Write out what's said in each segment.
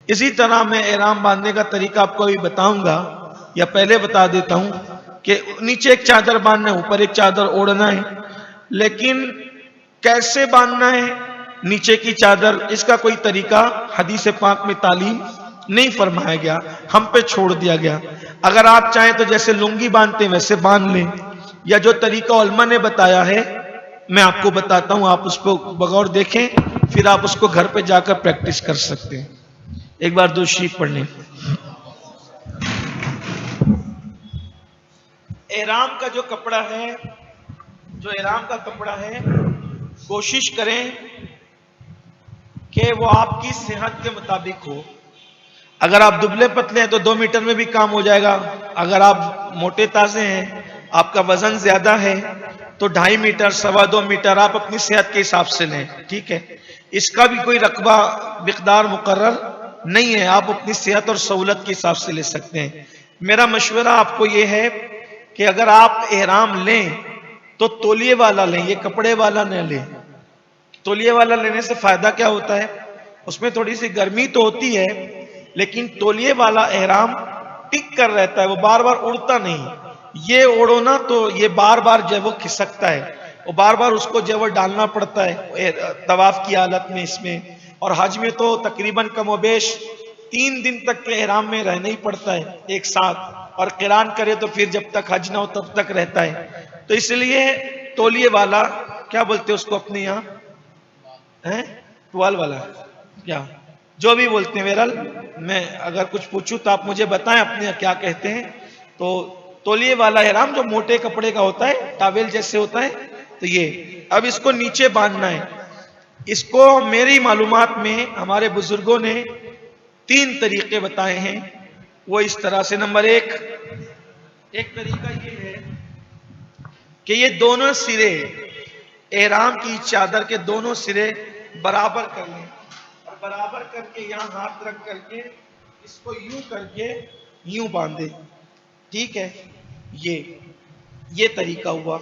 इसी तरह मैं एहराम बांधने का तरीका आपको अभी बताऊंगा, या पहले बता देता हूं कि नीचे एक चादर बांधना है, ऊपर एक चादर ओढ़ना है। लेकिन कैसे बांधना है नीचे की चादर, इसका कोई तरीका हदीस पाक में तालीम नहीं फरमाया गया, हम पे छोड़ दिया गया। अगर आप चाहें तो जैसे लुंगी बांधते हैं वैसे बांध लें, या जो तरीका उलमा ने बताया है मैं आपको बताता हूं, आप उसको बगौर देखें, फिर आप उसको घर पे जाकर प्रैक्टिस कर सकते हैं। एक बार दुरूद शरीफ पढ़ लें। एहराम का जो कपड़ा है, जो एहराम का कपड़ा है, कोशिश करें कि वो आपकी सेहत के मुताबिक हो। अगर आप दुबले पतले हैं तो 2 मीटर में भी काम हो जाएगा। अगर आप मोटे ताजे हैं, आपका वजन ज्यादा है, तो 2.5 मीटर, 2.25 मीटर आप अपनी सेहत के हिसाब से लें, ठीक है। इसका भी कोई रकबा मिकदार मुकर्रर नहीं है, आप अपनी सेहत और सहूलत के हिसाब से ले सकते हैं। मेरा मशवरा आपको यह है कि अगर आप एहराम लें तो तौलिए वाला लें, ये कपड़े वाला न लें। तौलिए वाला लेने से फायदा क्या होता है, उसमें थोड़ी सी गर्मी तो होती है, लेकिन तौलिए वाला एहराम टिक कर रहता है, वो बार बार उड़ता नहीं। ये ओढ़ो ना तो ये बार बार जो है वो खिसकता है, वो बार बार उसको जो है वो डालना पड़ता है तवाफ की हालत में इसमें। और हज में तो तकरीबन कमोबेश 3 दिन तक के एहराम में रहना ही पड़ता है एक साथ, और क़िरान करे तो फिर जब तक हज ना हो तब तक रहता है। तो इसलिए तौलिए वाला, क्या बोलते हैं उसको अपने यहाँ, है टुवाल वाला, क्या जो भी बोलते हैं, बहरहाल मैं अगर कुछ पूछूं तो आप मुझे बताएं अपने क्या कहते हैं। तो तौलिए वाला एहराम जो मोटे कपड़े का होता है, टावेल जैसे होता है, तो ये अब इसको नीचे बांधना है। इसको मेरी मालूमात में हमारे बुजुर्गों ने 3 तरीके बताए हैं, वो इस तरह से। नंबर 1, एक तरीका ये है कि ये दोनों सिरे, एहराम की चादर के दोनों सिरे बराबर कर लें, और बराबर करके यहां हाथ रख करके इसको यूं करके यूं बांधे, ठीक है। ये तरीका हुआ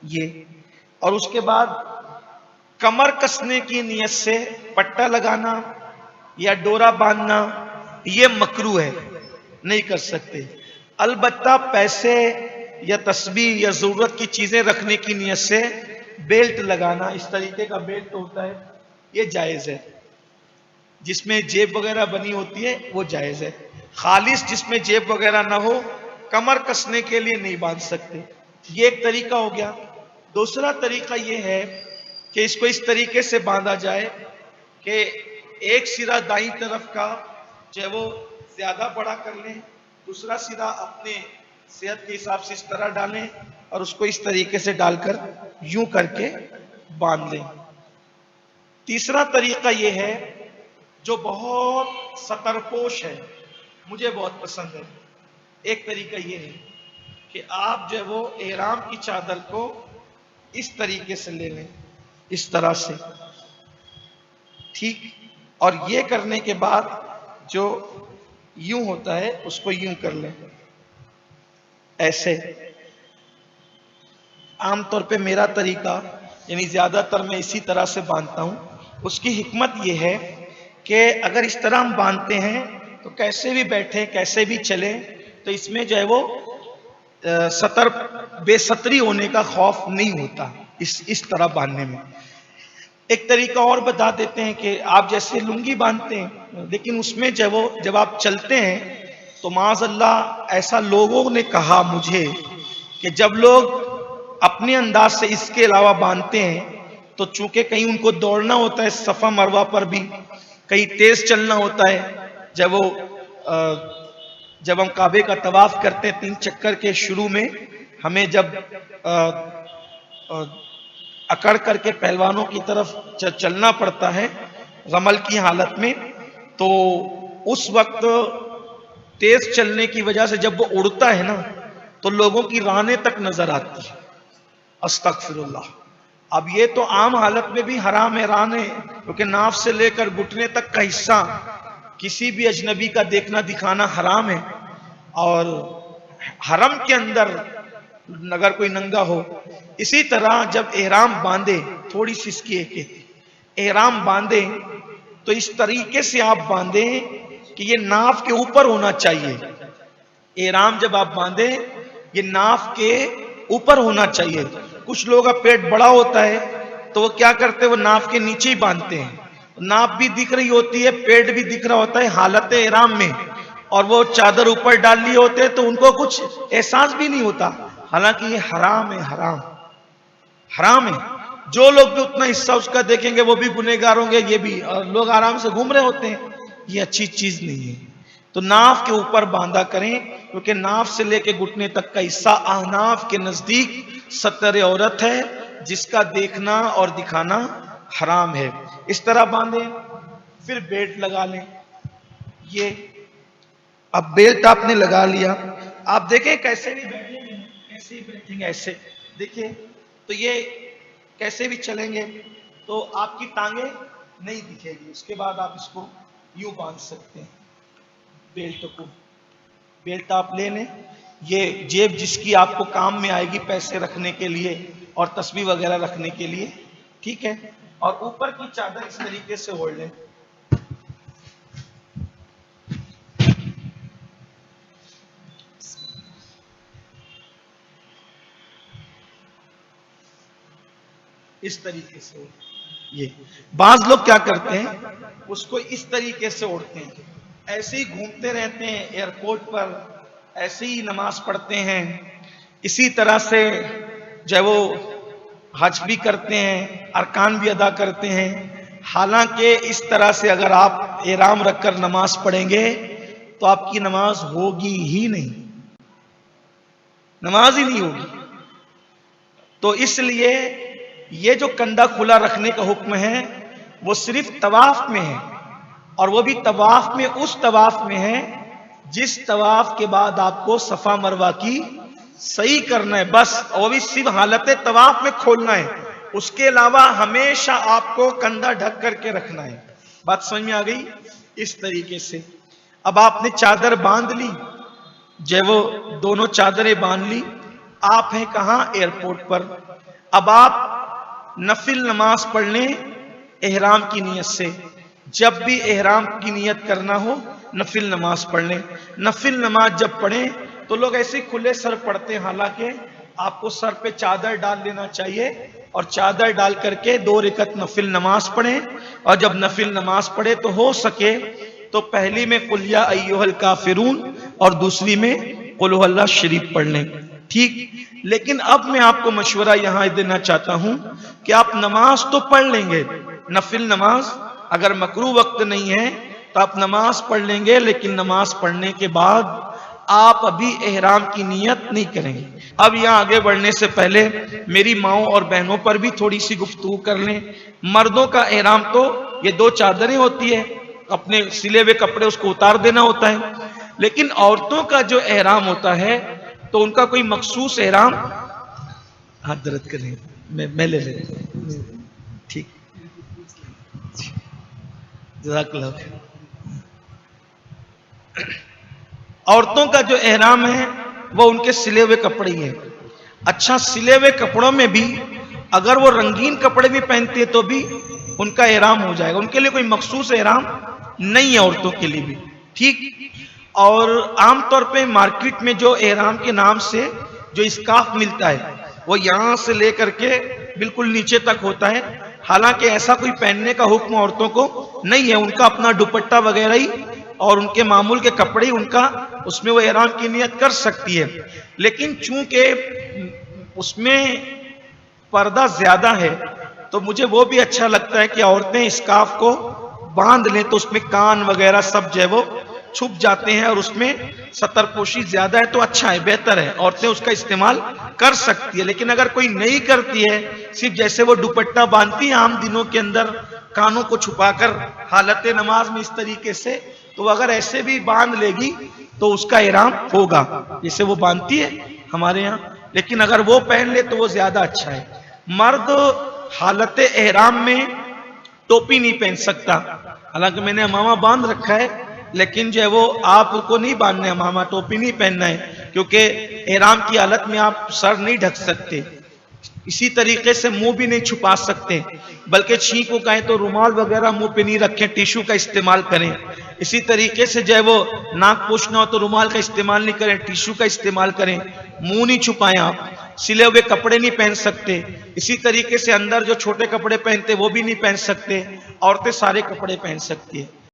ये। और उसके बाद कमर कसने की नियत से पट्टा लगाना या डोरा बांधना ये मकरूह है, नहीं कर सकते। अलबत्ता पैसे या तस्बीह या जरूरत की चीजें रखने की नियत से बेल्ट लगाना, इस तरीके का बेल्ट होता है, ये जायज है। जिसमें जेब वगैरह बनी होती है वो जायज है। खालिस जिसमें जेब वगैरह ना हो, कमर कसने के लिए नहीं बांध सकते। ये एक तरीका हो गया। दूसरा तरीका ये है कि इसको इस तरीके से बांधा जाए कि एक सिरा दाईं तरफ का जो है वो ज्यादा बड़ा कर लें, दूसरा सिरा अपने सेहत के हिसाब से इस तरह डालें, और उसको इस तरीके से डालकर यूं करके बांध लें। तीसरा तरीका यह है जो बहुत सतरपोश है, मुझे बहुत पसंद है। एक तरीका यह है कि आप जो है वो एहराम की चादर को इस तरीके से ले लें, इस तरह से, ठीक। और ये करने के बाद जो यूं होता है उसको यूं कर लें, ऐसे। आमतौर पे मेरा तरीका, यानी ज्यादातर मैं इसी तरह से बांधता हूं। उसकी हिकमत यह है कि अगर इस तरह हम बांधते हैं तो कैसे भी बैठे, कैसे भी चले, तो इसमें जो है वो बेसतरी होने का खौफ नहीं होता इस तरह बांधने में। एक तरीका और बता देते हैं कि आप जैसे लुंगी बांधते हैं, लेकिन उसमें जब आप चलते हैं तो माज़अल्लाह ऐसा लोगों ने कहा मुझे कि जब लोग अपने अंदाज से इसके अलावा बांधते हैं तो चूंकि कहीं उनको दौड़ना होता है सफा मरवा पर भी, कहीं तेज चलना होता है। जब हम काबे का तवाफ करते हैं 3 चक्कर के शुरू में, हमें जब अकड़ करके पहलवानों की तरफ चलना पड़ता है रमल की हालत में, तो उस वक्त तेज चलने की वजह से जब वो उड़ता है ना तो लोगों की रानें तक नजर आती है। अस्तगफिरुल्लाह। अब ये तो आम हालत में भी हराम है रानें, क्योंकि नाफ से लेकर घुटने तक का हिस्सा किसी भी अजनबी का देखना दिखाना हराम है। और हरम के अंदर अगर कोई नंगा हो, इसी तरह जब एहराम बांधे, थोड़ी सी इसकी एक एहराम बांधे तो इस तरीके से आप बांधे कि ये नाफ के ऊपर होना चाहिए। एहराम जब आप बांधे ये नाफ के ऊपर होना चाहिए। कुछ लोगों का पेट बड़ा होता है तो वो क्या करते हैं, वो नाफ के नीचे ही बांधते हैं। नाफ भी दिख रही होती है, पेट भी दिख रहा होता है हालत एहराम में, और वो चादर ऊपर डाल लिए होते हैं तो उनको कुछ एहसास भी नहीं होता। हालांकि ये हराम है, हराम है। जो लोग भी उतना हिस्सा उसका देखेंगे वो भी गुनहगार होंगे, ये भी, और लोग आराम से घूम रहे होते हैं। ये अच्छी चीज नहीं है। तो नाफ के ऊपर बांधा करें, क्योंकि नाफ से लेके घुटने तक का हिस्सा अहनाफ के नजदीक सतर औरत है, जिसका देखना और दिखाना हराम है। इस तरह बांधें, फिर बेल्ट लगा लें। ये अब बेल्ट आपने लगा लिया, आप देखें कैसे भी बैठेंगे, कैसे भी बैठेंगे ऐसे देखिए, तो ये कैसे भी चलेंगे तो आपकी टांगे नहीं दिखेगी। उसके बाद आप इसको यूं बांध सकते हैं बेल्ट को। बेल्ट आप ले लें, ये जेब जिसकी आपको काम में आएगी पैसे रखने के लिए और तस्बीह वगैरह रखने के लिए, ठीक है। और ऊपर की चादर इस तरीके से ओढ़ लें। इस तरीके से ये बाज लोग क्या करते हैं, उसको इस तरीके से ओढ़ते हैं, ऐसे ही घूमते रहते हैं एयरपोर्ट पर, ऐसे ही नमाज पढ़ते हैं, इसी तरह से जो है वो हज भी करते हैं, अरकान भी अदा करते हैं। हालांकि इस तरह से अगर आप एहराम रखकर नमाज पढ़ेंगे तो आपकी नमाज होगी ही नहीं, नमाज ही नहीं होगी। तो इसलिए ये जो कंधा खुला रखने का हुक्म है वो सिर्फ तवाफ में है, और वो भी तवाफ में उस तवाफ में है जिस तवाफ के बाद आपको सफा मरवा की सही करना है बस, और वो भी सिर्फ हालत तवाफ में खोलना है। उसके अलावा हमेशा आपको कंधा ढक करके रखना है। बात समझ में आ गई? इस तरीके से अब आपने चादर बांध ली, जब वो दोनों चादरें बांध ली, आप हैं कहां? एयरपोर्ट पर। अब आप नफिल नमाज पढ़ लें एहराम की नियत से। जब भी एहराम की नियत करना हो नफिल नमाज पढ़ लें। नफिल नमाज जब पढ़ें तो लोग ऐसे खुले सर पढ़ते हैं, हालांकि आपको सर पे चादर डाल लेना चाहिए और चादर डाल करके 2 रकअत नफिल नमाज पढ़ें। और जब नफिल नमाज पढ़े तो हो सके तो पहली में कुल या अय्युहल काफिरून और दूसरी में कुल हुवल्लाह शरीफ पढ़ लें, ठीक। लेकिन अब मैं आपको मशवरा यहां देना चाहता हूं कि आप नमाज तो पढ़ लेंगे, नफिल नमाज अगर मकरू वक्त नहीं है तो आप नमाज पढ़ लेंगे, लेकिन नमाज पढ़ने के बाद आप अभी एहराम की नियत नहीं करेंगे। अब यहां आगे बढ़ने से पहले मेरी माओं और बहनों पर भी थोड़ी सी गुफ्तगू कर लें। मर्दों का एहराम तो ये 2 चादरें होती है, अपने सिले हुए कपड़े उसको उतार देना होता है। लेकिन औरतों का जो एहराम होता है तो उनका कोई मखसूस एहराम, हाथ दर्द करें, मैं ले ले, ठीक, जज़ाकल्लाह। औरतों का जो एहराम है वो उनके सिले हुए कपड़े ही है। अच्छा, सिले हुए कपड़ों में भी अगर वो रंगीन कपड़े भी पहनती है तो भी उनका एहराम हो जाएगा, उनके लिए कोई मखसूस एहराम नहीं है औरतों के लिए भी, ठीक। और आमतौर पे मार्केट में जो एहराम के नाम से जो स्कार्फ मिलता है वो यहां से लेकर के बिल्कुल नीचे तक होता है। हालांकि ऐसा कोई पहनने का हुक्म औरतों को नहीं है, उनका अपना दुपट्टा वगैरह ही और उनके मामूल के कपड़े ही उनका, उसमें वो एहराम की नियत कर सकती है। लेकिन चूंकि उसमें पर्दा ज्यादा है तो मुझे वो भी अच्छा लगता है कि औरतें स्कार्फ को बांध लें तो उसमें कान वगैरह सब जो है वो छुप जाते हैं और उसमें सतरपोशी ज्यादा है तो अच्छा है, बेहतर है, औरतें उसका इस्तेमाल कर सकती है। लेकिन अगर कोई नहीं करती है, सिर्फ जैसे वो दुपट्टा बांधती है आम दिनों के अंदर कानों को छुपाकर हालत नमाज में इस तरीके से, तो अगर ऐसे भी बांध लेगी तो उसका एहराम होगा जैसे वो बांधती है हमारे यहाँ। लेकिन अगर वो पहन ले तो वो ज्यादा अच्छा है। मर्द हालत एहराम में टोपी नहीं पहन सकता, हालांकि मैंने अमामा बांध रखा है, लेकिन जो है वो आपको नहीं बांधना है अमामा, टोपी नहीं पहनना है, क्योंकि एहराम की हालत में आप सर नहीं ढक सकते। इसी तरीके से मुंह भी नहीं छुपा सकते, बल्कि छींक को कहें तो रुमाल वगैरह मुंह पे नहीं रखें, टिश्यू का इस्तेमाल करें। इसी तरीके से जो है वो नाक पोछना हो तो रुमाल का इस्तेमाल नहीं करें, टिश्यू का इस्तेमाल करें। मुंह नहीं छुपाएं, आप सिले हुए कपड़े नहीं पहन सकते। इसी तरीके से अंदर जो छोटे कपड़े पहनते वो भी नहीं पहन सकते। औरतें सारे कपड़े पहन सकती है।